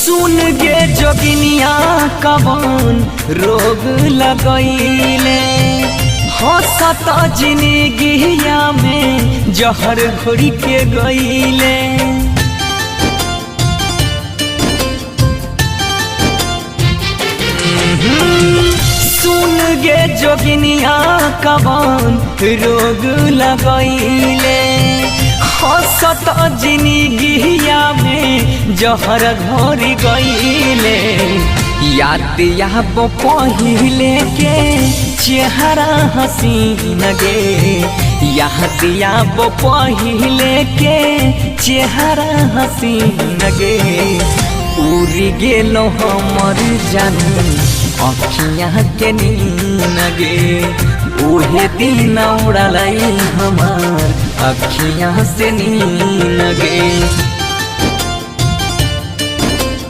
सुन गे जोगिनिया कवन रोग लगैले हंसत जिंदगिया में जहर घोड़ी के गईले। सुन गे जोगिनिया कवन रोग लगैले हंसत जिंदगिया में जहर घोरी गईले। याद याब पहिले के चेहरा हसीन गे, याद याब पहिले के चेहरा हसीन गे। उड़ी गेलो हमर जानू अखियाँ के नीन गे, उहे दिन उड़ाई हमार अखियाँ से नीन गे।